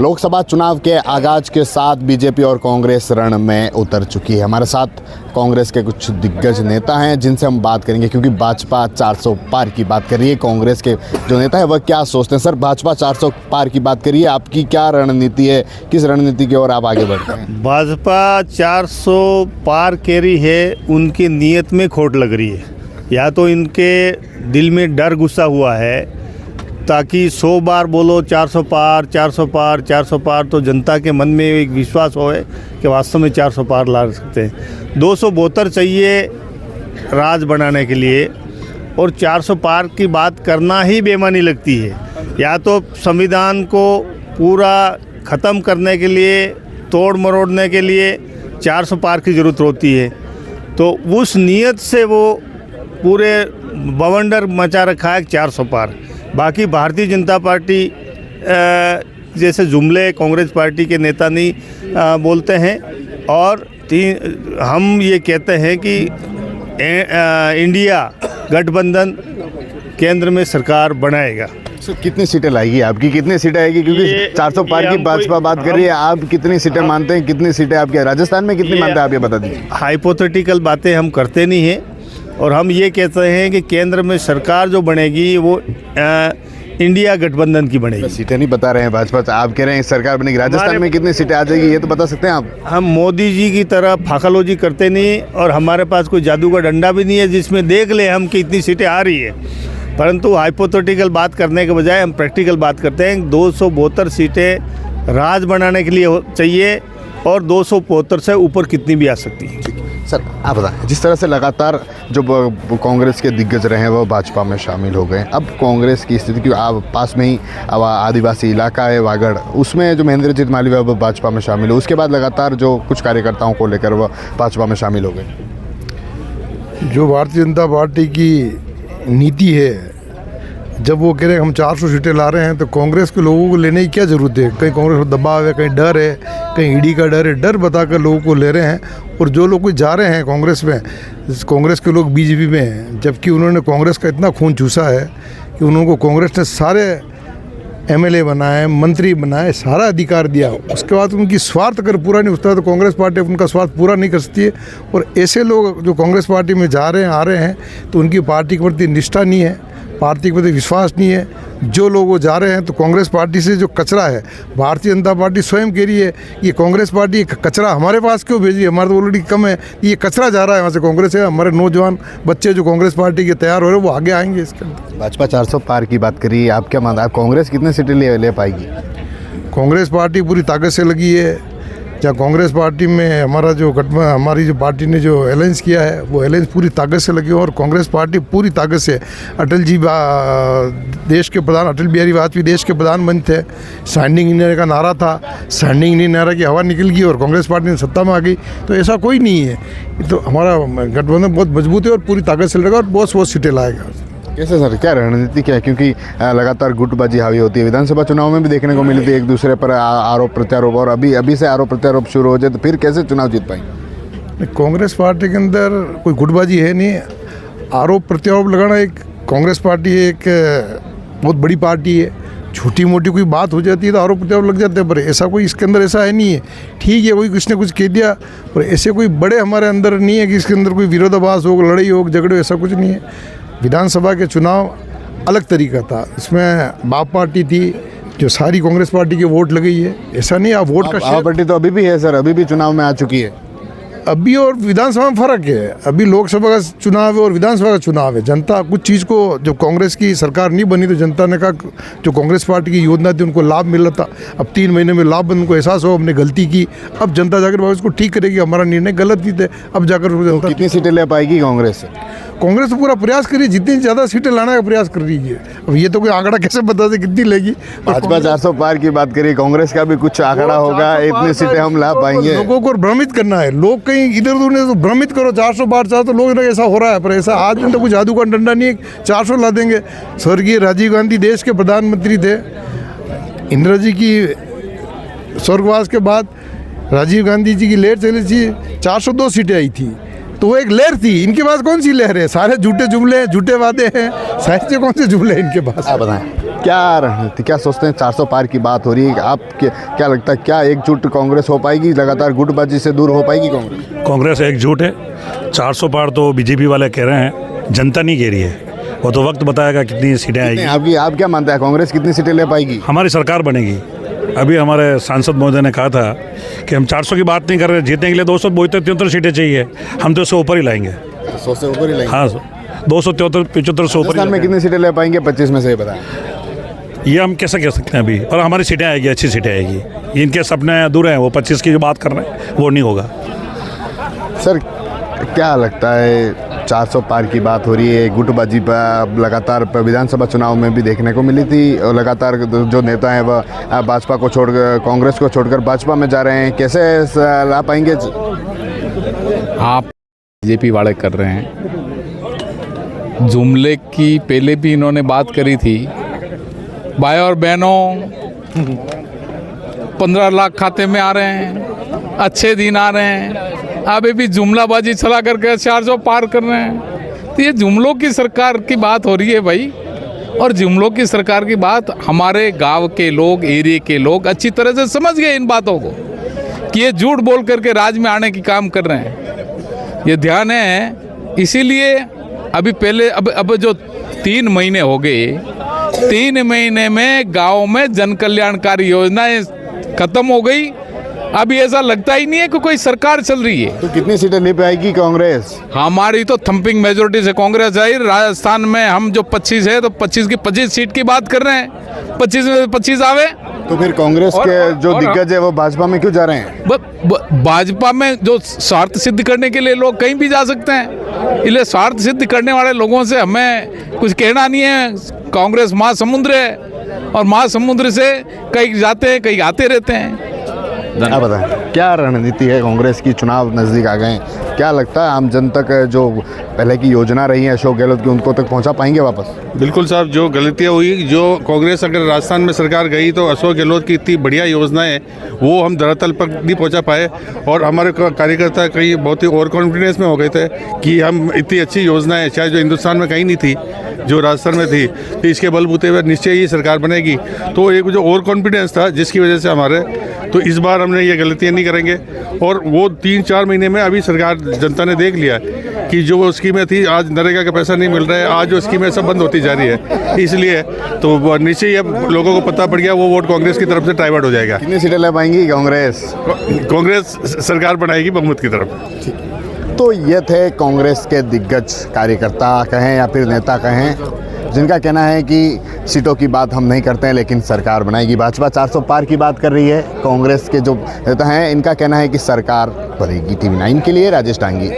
लोकसभा चुनाव के आगाज के साथ बीजेपी और कांग्रेस रण में उतर चुकी है। हमारे साथ कांग्रेस के कुछ दिग्गज नेता हैं जिनसे हम बात करेंगे, क्योंकि भाजपा 400 पार की बात कर रही है। कांग्रेस के जो नेता है वह क्या सोचते हैं? सर, भाजपा 400 पार की बात करिए, आपकी क्या रणनीति है, किस रणनीति की ओर आप आगे बढ़ते हैं? भाजपा 400 पार कह रही है, उनकी नीयत में खोट लग रही है। या तो इनके दिल में डर घुसा हुआ है, ताकि 100 बार बोलो 400 पार 400 पार 400 पार, तो जनता के मन में एक विश्वास होए कि वास्तव में 400 पार ला सकते हैं। 272 चाहिए राज बनाने के लिए, और 400 पार की बात करना ही बेईमानी लगती है। या तो संविधान को पूरा ख़त्म करने के लिए, तोड़ मरोड़ने के लिए 400 पार की ज़रूरत होती है। तो उस नीयत से वो पूरे बवंडर मचा रखा है 400 पार। बाकी भारतीय जनता पार्टी जैसे जुमले कांग्रेस पार्टी के नेता नहीं बोलते हैं, और हम ये कहते हैं कि इंडिया गठबंधन केंद्र में सरकार बनाएगा। कितनी सीटें लाएगी आपकी, कितनी सीटें आएगी? क्योंकि 400 पार की भाजपा बात कर रही है, आप कितनी सीटें मानते हैं? कितनी सीटें आपके राजस्थान में कितनी मानते हैं, आप ये बता दीजिए। हाइपोथेटिकल बातें हम करते नहीं हैं, और हम ये कहते हैं कि केंद्र में सरकार जो बनेगी वो इंडिया गठबंधन की बनेगी। सीटें नहीं बता रहे हैं भाजपा, आप कह रहे हैं सरकार बनेगी। राजस्थान में कितनी सीटें आ जाएगी ये तो बता सकते हैं आप? हम मोदी जी की तरह फाकलोजी करते नहीं, और हमारे पास कोई जादू का डंडा भी नहीं है जिसमें देख ले हम कि इतनी सीटें आ रही है। परंतु हाइपोथेटिकल बात करने के बजाय हम प्रैक्टिकल बात करते हैं। 272 सीटें राज बनाने के लिए चाहिए, और 272 से ऊपर कितनी भी आ सकती है। सर, आप बताएं, जिस तरह से लगातार जो कांग्रेस के दिग्गज रहे हैं वो भाजपा में शामिल हो गए, अब कांग्रेस की स्थिति, क्योंकि आप पास में ही आदिवासी इलाका है वागड़, उसमें जो महेंद्रजीत मालवीय वो भाजपा में शामिल हो, उसके बाद लगातार जो कुछ कार्यकर्ताओं को लेकर वह भाजपा में शामिल हो गए। जो भारतीय जनता पार्टी की नीति है, जब वो कह रहे हैं हम 400 सीटें ला रहे हैं, तो कांग्रेस के लोगों को लेने की क्या ज़रूरत है? कहीं कांग्रेस को दबाव है, कहीं डर है, कहीं ईडी का डर है। डर बताकर लोगों को ले रहे हैं, और जो लोग जा रहे हैं कांग्रेस में, कांग्रेस के लोग बीजेपी में हैं, जबकि उन्होंने कांग्रेस का इतना खून चूसा है कि उनको कांग्रेस ने सारे एमएलए बनाए, मंत्री बनाए, सारा अधिकार दिया। उसके बाद उनकी स्वार्थ अगर पूरा नहीं होता तो कांग्रेस पार्टी उनका स्वार्थ पूरा नहीं कर सकती है। और ऐसे लोग जो कांग्रेस पार्टी में जा रहे हैं, आ रहे हैं, तो उनकी पार्टी के प्रति निष्ठा नहीं है, पार्टी के प्रति विश्वास नहीं है। जो लोग वो जा रहे हैं, तो कांग्रेस पार्टी से जो कचरा है, भारतीय जनता पार्टी स्वयं कह रही है ये कांग्रेस पार्टी कचरा हमारे पास क्यों भेजी, हमारे तो ऑलरेडी कम है, ये कचरा जा रहा है वहाँ से कांग्रेस है। हमारे नौजवान बच्चे जो कांग्रेस पार्टी के तैयार हो रहे हैं वो आगे आएंगे इसके अंदर। भाजपा 400 पार की बात करिए, आप क्या मानते हैं, कांग्रेस कितने सीटें ले पाएगी? कांग्रेस पार्टी पूरी ताकत से लगी है। जहाँ कांग्रेस पार्टी में हमारी जो पार्टी ने जो अलायंस किया है, वो अलायंस पूरी ताकत से लगी है, और कांग्रेस पार्टी पूरी ताकत से अटल जी देश के प्रधान, अटल बिहारी वाजपेयी देश के प्रधानमंत्री थे। स्टैंडिंग इंडिया का नारा था, स्टैंडिंग इंडिया नारा की हवा निकल गई और कांग्रेस पार्टी ने सत्ता में आ गई। तो ऐसा कोई नहीं है, तो हमारा गठबंधन बहुत मजबूत है और पूरी ताकत से लगा और बहुत सीटें लाएगा। कैसे सर, क्या रणनीति क्या है? क्योंकि लगातार गुटबाजी हावी होती है, विधानसभा चुनाव में भी देखने को मिली थी, एक दूसरे पर आरोप प्रत्यारोप, और अभी से आरोप प्रत्यारोप शुरू हो जाए तो फिर कैसे चुनाव जीत पाएंगे? कांग्रेस पार्टी के अंदर कोई गुटबाजी है नहीं। आरोप प्रत्यारोप लगाना, एक कांग्रेस पार्टी एक बहुत बड़ी पार्टी है, छोटी मोटी कोई बात हो जाती है तो आरोप प्रत्यारोप लग जाते हैं, पर ऐसा कोई इसके अंदर ऐसा है नहीं है। ठीक है, कोई किसी ने कुछ कह दिया, पर ऐसे कोई बड़े हमारे अंदर नहीं है कि इसके अंदर कोई विरोधाभास हो, लड़ाई हो, झगड़े हो, ऐसा कुछ नहीं है। विधानसभा के चुनाव अलग तरीका था, इसमें बाप पार्टी थी जो सारी कांग्रेस पार्टी के वोट लगी है। ऐसा नहीं, आप वोट का बाप पार्टी तो अभी भी है सर, अभी भी चुनाव में आ चुकी है। अभी और विधानसभा में फ़र्क है। अभी लोकसभा का चुनाव है और विधानसभा का चुनाव है। जनता कुछ चीज़ को, जब कांग्रेस की सरकार नहीं बनी तो जनता ने कहा जो कांग्रेस पार्टी की योजना थी उनको लाभ मिल रहा था, अब 3 महीने में लाभ उनको एहसास हो हमने गलती की। अब जनता जाकर उसको ठीक करेगी, हमारा निर्णय गलत ही थे, अब जाकर जनता। कितनी सीटें ले पाएगी कांग्रेस? कांग्रेस तो पूरा प्रयास कर रही है, जितनी ज़्यादा सीटें लाने का प्रयास कर रही है। अब ये तो कोई आंकड़ा कैसे बता दे कितनी लेगी? भाजपा 400 पार की बात करिए, कांग्रेस का भी कुछ आंकड़ा होगा, इतनी सीटें हम ला पाएंगे। लोगों को भ्रमित करना है, लोग कहीं इधर उधर तो भ्रमित करो 400 पार तो लोग ऐसा हो रहा है, पर ऐसा आज में तो कोई जादू का डंडा नहीं है 400 ला देंगे। स्वर्गीय राजीव गांधी देश के प्रधानमंत्री थे। इंदिरा जी की स्वर्गवास के बाद राजीव गांधी जी की लहर चली थी, 402 सीटें आई थी, तो वो एक लहर थी। इनके पास कौन सी लहर है? सारे झूठे जुमले हैं, झूठे वादे हैं, साहित्य कौन से जुमले हैं इनके पास? आप बताएं। क्या रणनीति, क्या सोचते हैं? 400 पार की बात हो रही है, आप क्या लगता है, क्या एकजुट कांग्रेस हो पाएगी? लगातार गुटबाजी से दूर हो पाएगी कांग्रेस? कांग्रेस एकजुट है। 400 पार तो बीजेपी वाले कह रहे हैं, जनता नहीं कह रही है। वो तो वक्त बताएगा कितनी सीटें आएगी। आप क्या मानते हैं, कांग्रेस कितनी सीटें ले पाएगी? हमारी सरकार बनेगी। अभी हमारे सांसद महोदय ने कहा था कि हम 400 की बात नहीं कर रहे, जीतने के लिए 273 सीटें चाहिए, हम तो उससे ऊपर ही लाएंगे। 100 से ऊपर ही लाएंगे? हाँ, 273-75 से ऊपर। राजस्थान में कितनी सीटें ले पाएंगे 25 में से, ये बताएं। ये हम कैसे कह सकते हैं अभी, और हमारी सीटें आएगी, अच्छी सीटें आएगी। इनके सपने अधूरे हैं, वो 25 की जो बात कर रहे हैं वो नहीं होगा। सर क्या लगता है, 400 पार की बात हो रही है, गुटबाजी पर लगातार विधानसभा चुनाव में भी देखने को मिली थी, और लगातार जो नेता हैं वह भाजपा को छोड़कर, कांग्रेस को छोड़कर भाजपा में जा रहे हैं, कैसे ला पाएंगे? आप बीजेपी वाले कर रहे हैं। जुमले की पहले भी इन्होंने बात करी थी, भाई और बहनों 15 लाख खाते में आ रहे हैं, अच्छे दिन आ रहे हैं। अभी भी जुमलाबाजी चला करके 400 पार कर रहे हैं। तो ये जुमलों की सरकार की बात हो रही है भाई, और जुमलों की सरकार की बात हमारे गांव के लोग, एरिया के लोग अच्छी तरह से समझ गए इन बातों को, कि ये झूठ बोल करके राज में आने की काम कर रहे हैं। ये ध्यान है, इसीलिए अभी पहले अब जो 3 महीने हो गए, 3 महीने में गाँव में जन कल्याणकारी योजनाएं खत्म हो गई। अभी ऐसा लगता ही नहीं है कि कोई सरकार चल रही है। तो कितनी सीटें ले पाएगी कांग्रेस? हमारी तो थंपिंग मेजोरिटी से कांग्रेस आई। राजस्थान में हम जो 25 है, तो 25 की 25 सीट की बात कर रहे हैं। 25 में 25 आवे, तो फिर कांग्रेस के जो दिग्गज है वो भाजपा में क्यों जा रहे हैं? भाजपा में जो स्वार्थ सिद्ध करने के लिए लोग कहीं भी जा सकते हैं, इसलिए स्वार्थ सिद्ध करने वाले लोगों से हमें कुछ कहना नहीं है। कांग्रेस महासमुद्र है, और महासमुद्र से कहीं जाते हैं, कहीं आते रहते हैं। आप बताएं, क्या रणनीति है कांग्रेस की? चुनाव नज़दीक आ गए हैं, क्या लगता है आम जन तक जो पहले की योजना रही है अशोक गहलोत की, उनको तक पहुंचा पाएंगे वापस? बिल्कुल साहब, जो गलतियाँ हुई, जो कांग्रेस अगर राजस्थान में सरकार गई तो अशोक गहलोत की इतनी बढ़िया योजनाएं वो हम धरातल पर नहीं पहुंचा पाए, और हमारे कार्यकर्ता कई बहुत ही ओवर कॉन्फिडेंस में हो गए थे कि हम इतनी अच्छी योजनाएं, शायद जो हिंदुस्तान में कहीं नहीं थी, जो राजस्थान में थी, तो इसके बलबूते पर निश्चय ही सरकार बनेगी। तो एक जो ओवर कॉन्फिडेंस था, जिसकी वजह से हमारे, तो इस बार हमने ये गलतियाँ नहीं करेंगे। और वो 3-4 महीने में अभी सरकार, जनता ने देख लिया कि जो स्कीमें थी, आज नरेगा का पैसा नहीं मिल रहा है, आज जो स्कीमें सब बंद होती जा रही है, इसलिए तो नीचे ही अब लोगों को पता पड़ गया, वो वोट कांग्रेस की तरफ से डाइवर्ट हो जाएगा। कितनी सीटें ले पाएंगी कांग्रेस? कांग्रेस सरकार बनाएगी बहुमत की तरफ। तो ये थे कांग्रेस के दिग्गज कार्यकर्ता कहें या फिर नेता कहें, जिनका कहना है कि सीटों की बात हम नहीं करते हैं, लेकिन सरकार बनाएगी। भाजपा 400 पार की बात कर रही है। कांग्रेस के जो नेता हैं, इनका कहना है कि सरकार बनेगी। TV9 के लिए राजेश डांगी।